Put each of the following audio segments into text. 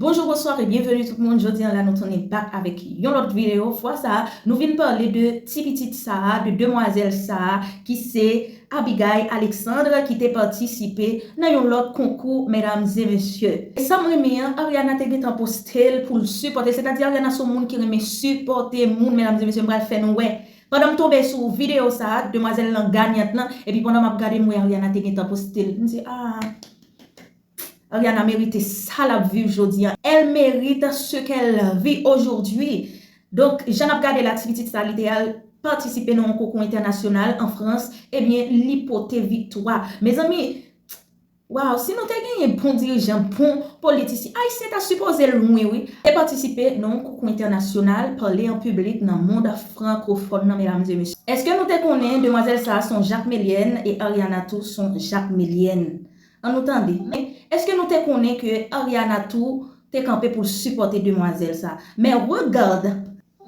Bonjour, bonsoir et bienvenue tout le monde. Aujourd'hui, là, nous sommes back avec une autre vidéo. Fois ça, nous venons parler de petite Sarah, de demoiselle Sarah, qui c'est Abigail Alexandre, qui t'a participé dans un autre concours, mesdames et messieurs. Et ça me remet, Ariana t'a bien posté pour le supporter, c'est-à-dire Ariana son monde qui remet supporter monde, mesdames et messieurs, pour faire nous ouais. Pendant que je tombe sur vidéo ça, demoiselle là gagnante là, et puis pendant que je regarde moi, Ariana t'a bien posté, je me dis Ariana mérite ça la vie aujourd'hui. Elle mérite ce qu'elle vit aujourd'hui. Donc, j'en ai regardé l'activité de sa littéral participer dans un concours international en France. Eh bien, l'hypothèse victoire. Mes amis, wow, si nous avons un bon dirigeant, bon politicien, c'est à supposer loin, oui. Et participer dans un concours international, parler en public dans le monde francophone, mesdames et messieurs. Est-ce que nous te connaissons, demoiselle Sarah sont Jacques Mélienne et Ariana Tour sont Jacques Mélienne? On entendez? Mais est-ce que nous te connaissons que Ariana Tour t'es campé pour supporter demoiselle ça? Mais regarde,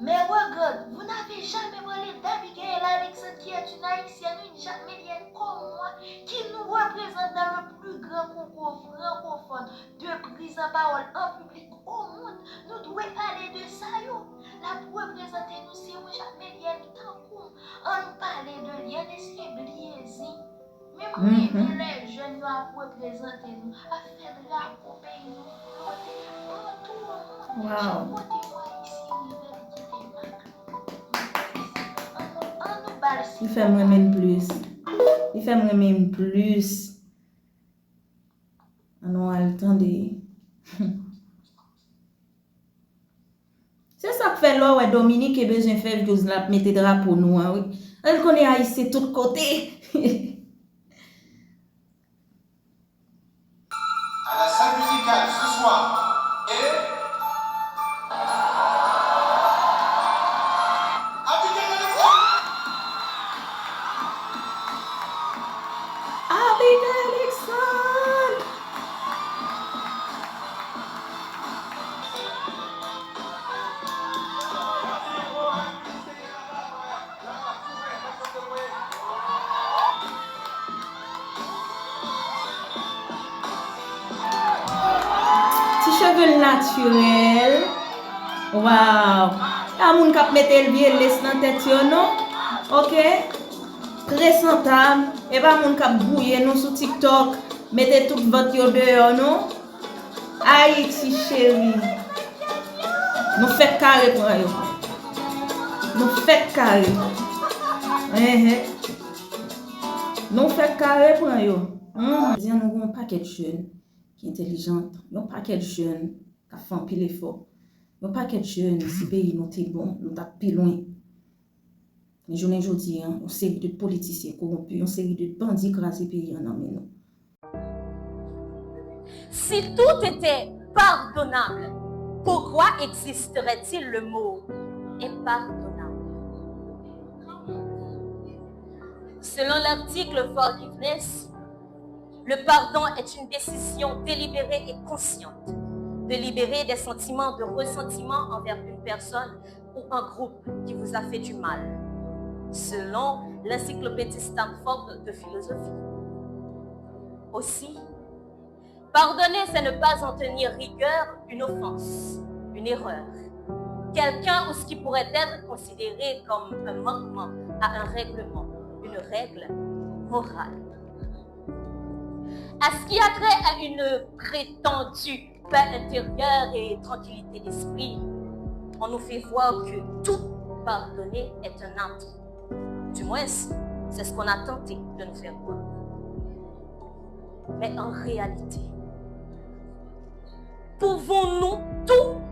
vous n'avez jamais parlé d'Abigail Alexandre qui est une haïtienne, une Jacques Mélienne comme moi, qui nous représente dans le plus grand concours francophone de prise en parole en public au monde. Nous devons parler de ça, yo. La pour représenter nous, c'est une Jacques Mélienne tant qu'on on parler de lien d'escablier. Même les jeunes doivent représenter nous, à faire de la pour pays nous, en tout le monde. wow. Il fait moi même plus. Il fait moi même plus. Non, attendez. C'est ça que fait là, ouais, Dominique et besoin de faire chose là, mettez drapeau nous, hein, oui. Elle connaît Haïti tout côté. À la salle musicale ce soir et Abigail Alexandre. Abigail Alexandre. Petit cheveux naturel. Wow. La moun kap mette le bien laisse dans tête yo non? OK? Présentable. Et pas moun kap bouiller nous sur TikTok, mettez tout votre yo dehors non? Haïti chérie. Nous fait carré pour yo. Nous fait carré. Nous fait carré pour yo. Nous avons un paquet de jeunes qui sont intelligents, un paquet de jeunes qui font pile effort. Un paquet de jeunes, si pays nous est bon, nous sommes plus loin. Les journées aujourd'hui, une série de politiciens corrompus, une série de bandits crasés pays en nous. Si tout était pardonnable, pourquoi existerait-il le mot impardonnable? Selon l'article Forgiveness, le pardon est une décision délibérée et consciente de libérer des sentiments de ressentiment envers une personne ou un groupe qui vous a fait du mal, selon l'encyclopédie Stanford de philosophie. Aussi, pardonner, c'est ne pas en tenir rigueur une offense, une erreur, quelqu'un ou ce qui pourrait être considéré comme un manquement à un règlement, une règle morale. À ce qui a trait à une prétendue paix intérieure et tranquillité d'esprit, on nous fait voir que tout pardonner est un acte. Du moins, c'est ce qu'on a tenté de nous faire croire. Mais en réalité, pouvons-nous tout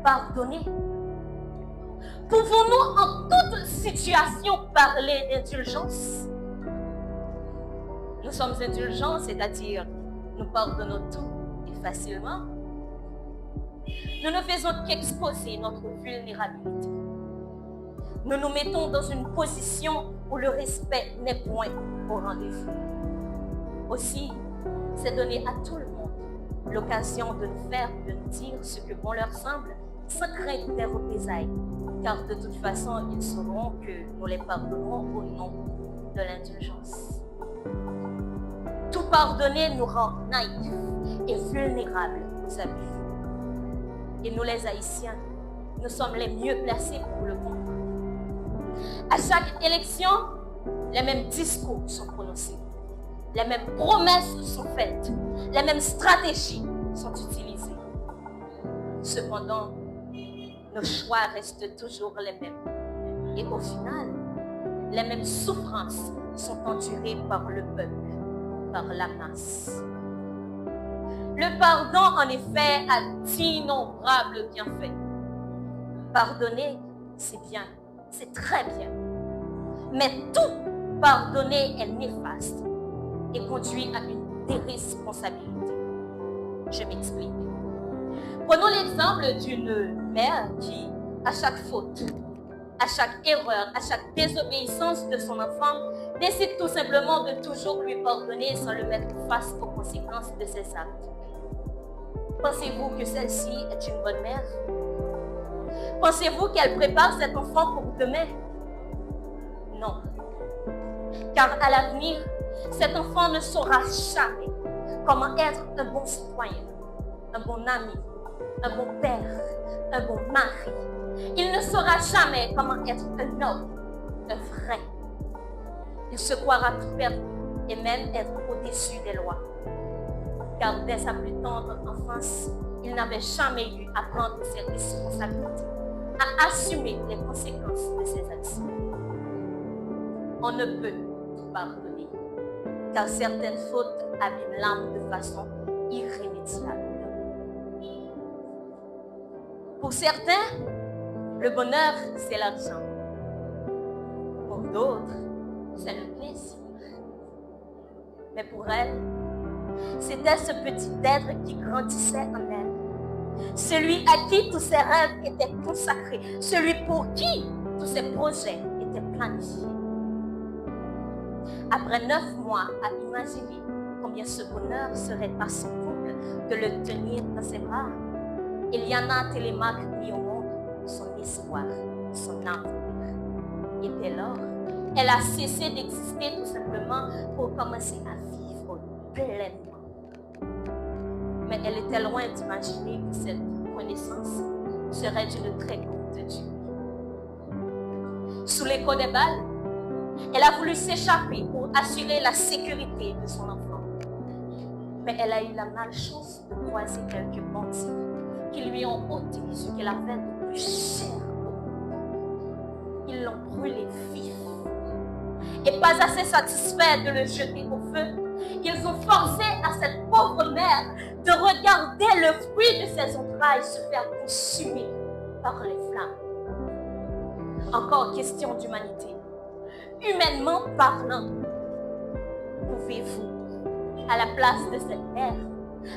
pardonner? Pouvons-nous en toute situation parler d'indulgence? Nous sommes indulgents, c'est-à-dire nous pardonnons tout et facilement. Nous ne faisons qu'exposer notre vulnérabilité. Nous nous mettons dans une position où le respect n'est point au rendez-vous. Aussi, c'est donner à tout le monde l'occasion de nous faire, de nous dire ce que bon leur semble, sans crainte des représailles, car de toute façon, ils sauront que nous les pardonnerons au nom de l'indulgence. Tout pardonner nous rend naïfs et vulnérables aux abus. Et nous les Haïtiens, nous sommes les mieux placés pour le comprendre. À chaque élection, les mêmes discours sont prononcés, les mêmes promesses sont faites, les mêmes stratégies sont utilisées. Cependant, nos choix restent toujours les mêmes. Et au final, les mêmes souffrances sont endurées par le peuple, par la masse. Le pardon, en effet, a d'innombrables bienfaits. Pardonner, c'est bien, c'est très bien. Mais tout pardonner est néfaste et conduit à une déresponsabilité. Je m'explique. Prenons l'exemple d'une mère qui, à chaque faute, à chaque erreur, à chaque désobéissance de son enfant, décide tout simplement de toujours lui pardonner sans le mettre face aux conséquences de ses actes. Pensez-vous que celle-ci est une bonne mère? Pensez-vous qu'elle prépare cet enfant pour demain? Non. Car à l'avenir, cet enfant ne saura jamais comment être un bon citoyen, un bon ami, un bon père, un bon mari. Il ne saura jamais comment être un homme, un vrai. Il se croira tout perdu et même être au-dessus des lois. Car dès sa plus tendre enfance, il n'avait jamais eu à prendre ses responsabilités, à assumer les conséquences de ses actions. On ne peut tout pardonner, car certaines fautes abîment l'âme de façon irrémédiable. Pour certains, le bonheur, c'est l'argent. Pour d'autres, c'est le plaisir. Mais pour elle, c'était ce petit être qui grandissait en elle. Celui à qui tous ses rêves étaient consacrés. Celui pour qui tous ses projets étaient planifiés. Après 9 mois à imaginer combien ce bonheur serait à son couple de le tenir dans ses bras, Eliana Télémaque mit au monde son espoir, son avenir. Et dès lors, elle a cessé d'exister tout simplement pour commencer à vivre pleinement. Mais elle était loin d'imaginer que cette connaissance serait d'une très courte durée. Sous l'écho des balles, elle a voulu s'échapper pour assurer la sécurité de son enfant. Mais elle a eu la malchance de croiser quelques bandits qui lui ont ôté ce qu'elle avait de plus cher au monde. Ils l'ont brûlé vif. Et pas assez satisfaits de le jeter au feu, ils ont forcé à cette pauvre mère de regarder le fruit de ses entrailles se faire consumer par les flammes. Encore question d'humanité. Humainement parlant, pouvez-vous, à la place de cette mère,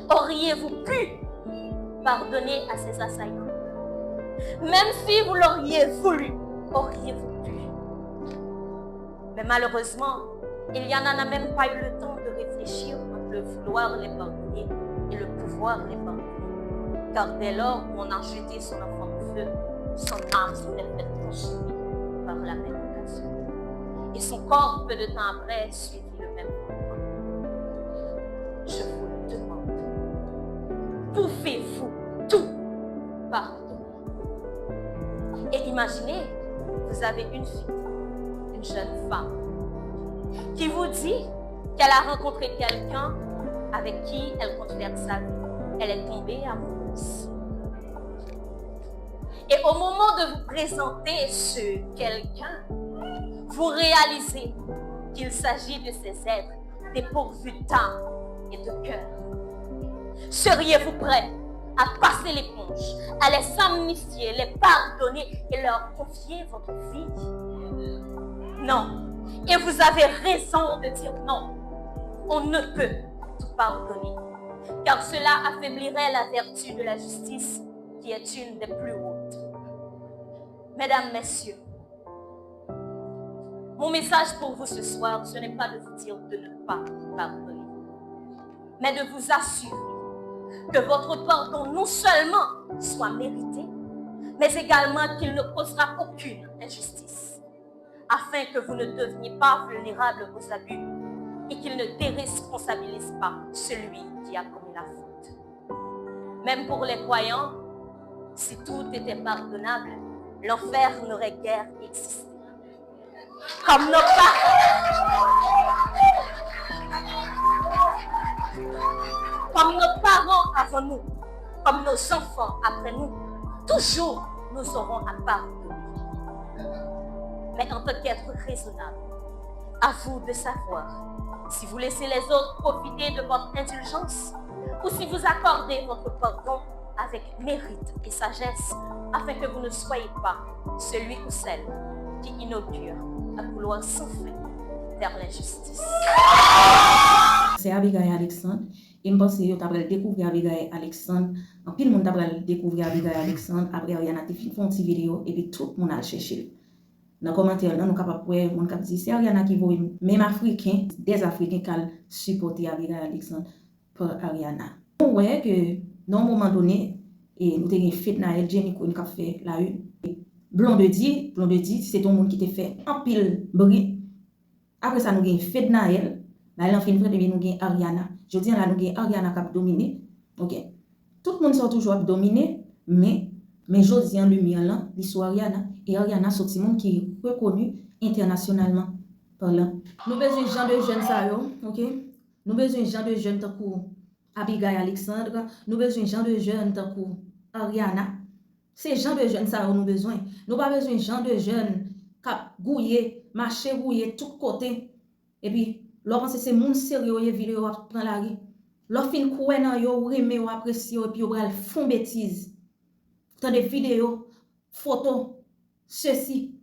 auriez-vous pu pardonner à ses assaillants? Même si vous l'auriez voulu, auriez-vous pu? Mais malheureusement, Eliana n'a même pas eu le temps de réfléchir entre le vouloir les pardonner et le pouvoir les pardonner. Car dès lors où on a jeté son enfant au feu, son âme s'était faite consumer par la même occasion. Et son corps, peu de temps après, suivit le même mouvement. Je vous le demande, pouvez-vous tout pardonner? Et imaginez, vous avez une fille, une jeune femme, qui vous dit qu'elle a rencontré quelqu'un avec qui elle compte faire sa vie. Elle est tombée amoureuse. Et au moment de vous présenter ce quelqu'un, vous réalisez qu'il s'agit de ces êtres dépourvus d'âme et de cœur. Seriez-vous prêt à passer l'éponge, à les amnistier, les pardonner et leur confier votre vie? Non. Et vous avez raison de dire non. On ne peut tout pardonner, car cela affaiblirait la vertu de la justice qui est une des plus hautes. Mesdames, messieurs, mon message pour vous ce soir, ce n'est pas de vous dire de ne pas pardonner, mais de vous assurer que votre pardon non seulement soit mérité, mais également qu'il ne causera aucune injustice, afin que vous ne deveniez pas vulnérables aux abus et qu'il ne déresponsabilise pas celui qui a commis la faute. Même pour les croyants, Si tout était pardonnable, l'enfer n'aurait guère existé. Comme nos parents avant nous, comme nos enfants après nous, toujours nous aurons à pardonner. Mais en tant qu'être raisonnable, à vous de savoir si vous laissez les autres profiter de votre indulgence ou si vous accordez votre pardon avec mérite et sagesse afin que vous ne soyez pas celui ou celle qui inaugure un couloir sans fin vers l'injustice. C'est Abigail Alexandre. Et je pense que vous avez découvert Abigail Alexandre. En pile, monde avez découvert Abigail Alexandre. Après, il y a une petite vidéo et puis tout le monde a cherché. Dans les commentaires, nous sommes capables de voir, on dit c'est Ariana qui voit, même Africains, des Africains qui ont supporté Abigail Alexandre pour Ariana. On voit que, dans un moment donné, et nous avons une fête dans elle, Jenny Cohen qui a fait la une. Blond de dit, c'est ton monde qui t'a fait un pile bruit. Après ça, nous avons une fête dans elle. Là, elle a fait une fête et nous avons Ariana. Je dis là, nous avons Ariana qui a dominé. Ok. Tout le monde sont toujours dominé, mais je dis en lumière là, l'histoire Ariana. Et Ariana, c'est un monde qui est reconnu internationalement parlant. Nous besoin de gens de jeunes ça ok? Nous besoin de gens de jeunes tant que Abigail Alexandre, nous besoin de gens de jeunes tant que Ariana. C'est gens de jeunes ça nous besoin. Nous pas besoin de gens de jeunes qui gouiller, marcher gouiller tout côté. Et puis lorsque c'est monde sérieux et vidéo prend la rue. Lorsque fin coué nan yo, remet ou apprécier et puis ou bral font bêtise. Tant des vidéos, photos, ceci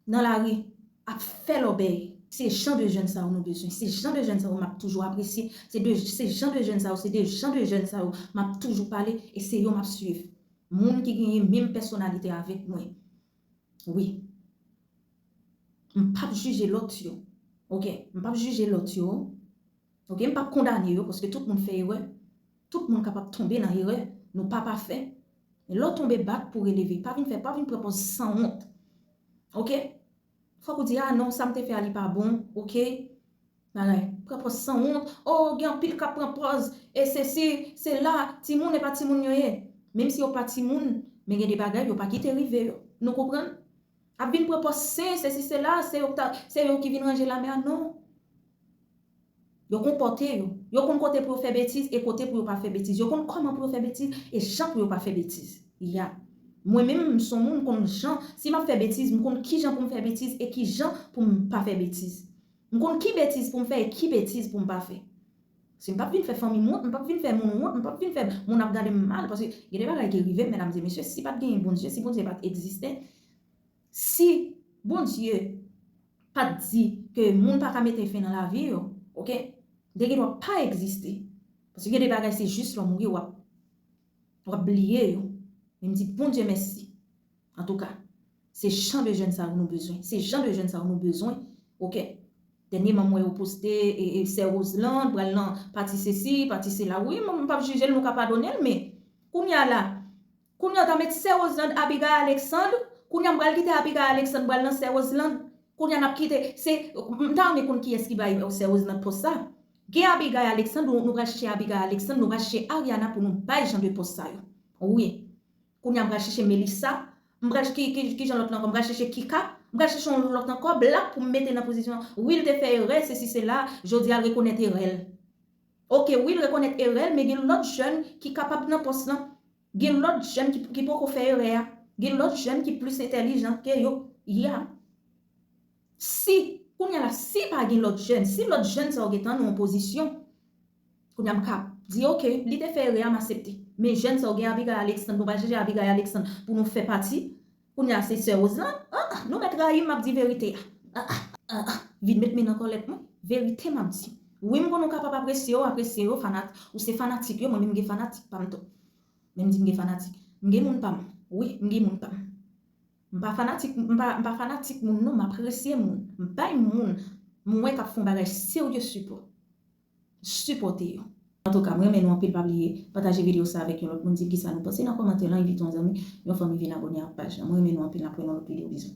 dans la rue a fait l'obéir. C'est gens de jeunes ça nous besoin. C'est gens de jeunes ça m'a toujours apprécié. C'est gens de jeunes ça, c'est des gens de jeunes ça m'a toujours parlé et c'est yo m'a suivre. Moun qui gagne même personnalité avec moi. Oui. M'pas juger l'autre yo. OK, m'pas juger l'autre yo. OK, m'pas condamner yo parce que tout le monde fait erreur. Tout le monde capable de tomber dans erreur, nous pas parfait. Et l'autre tomber battre pour élever, pas venir proposer sans honte. OK? Faut vous dire ah non, ça me fait aller pas bon. OK? Voilà, propose sans honte. Oh, gen pile ka propose et c'est là, ti moun et pas ti moun yoye. Même si on pas ti moun, mais il y a des bagages yo pas quitter rive. Nous comprenons? A bin propose c'est là, c'est eux qui viennent ranger la mer non. Yo comporter yo kon côté pour faire bêtise et côté pour pas faire bêtise. Yo kon comment pour faire bêtise et gens pour pas faire bêtise. Il y a moi-même son monde comme gens si m'a fait bêtise, me connais qui gens pour me faire bêtise et qui gens pour pas faire bêtise. Me connais qui bêtise pour me faire et qui bêtise pour me pas faire. Si je ne peux pas faire famille monte, je ne peux pas faire mon monte, je ne peux pas faire mon abdalé mal parce que il y a des bagages qui arrivent mesdames et messieurs, si pas de bon Dieu, si bon Dieu pas exister, si bon Dieu pas dit que monde pas mettre fin dans la vie, OK? Dès qu'il doit pas exister parce que il y a des bagages c'est juste là mourir ou oublier. Il me dit bon Dieu merci. En tout cas, c'est champ de jeunes ça nous besoin. C'est gens de jeunes ça nous besoin. OK? Dernièrement moi au posté et c'est Roseland, bralan parti ceci, parti cela. Oui, moi pas juger nous pas donner mais kounya là. Kounya ta mettre c'est Roseland Abigail Alexandre, kounya m'bral quitter Abigail Alexandre bralan c'est Roseland. Kounya n'a quitter c'est m'ta me kon qui est-ce qui va c'est Roseland pour ça. Gen Abigail Alexandre nous va chercher Abigail Alexandre, nous va chercher Ariana pour nous bailler genre de poste ça. Oui. Kounya m'bral chercher Melissa, m'bral qui genre l'autre là, m'bral chercher Kika. Je cherche l'autre encore black pour me mettre dans la position. Oui, il te fait erreur, c'est là, je dis à reconnaître erreur. OK, oui, il reconnaît erreur, mais il y a l'autre jeune qui est capable de poste là. Il y a l'autre jeune qui peut faire erreur. Il y a l'autre jeune qui est plus intelligent que yo. Yeah. Si, qu'on y a là, si pas l'autre jeune, si l'autre jeune ça est en position, qu'on y a cap, dit OK, il te fait erreur, m'accepter. Mais jeune ça est Abigail Alexandre, nous va chercher Abigail Alexandre pour nous faire partie. Qu'on y a c'est sérieusement. Nous mettre Rahim m'a dit vérité. Vite mettre dans colette vérité m'a dit. Oui, m'on nous capable apprécier fanatique ou c'est fanatique yo moi-même suis fanatique pas m'to. Même dit m'ge fanatique. M'ge moun pas. Oui, m'ge moun pas. M'pa fanatique moun non m'apprécier moun. M'pa moun moi qui font bagage sérieux supporter yo. En tout cas, moi mais nous on peut pas oublier partager vidéo ça avec l'autre monde dit qui ça nous penser dans commentaire là invitons amis, nos famille viennent abonner à la page. Moi mais nous on peut la prendre notre vidéo bisous.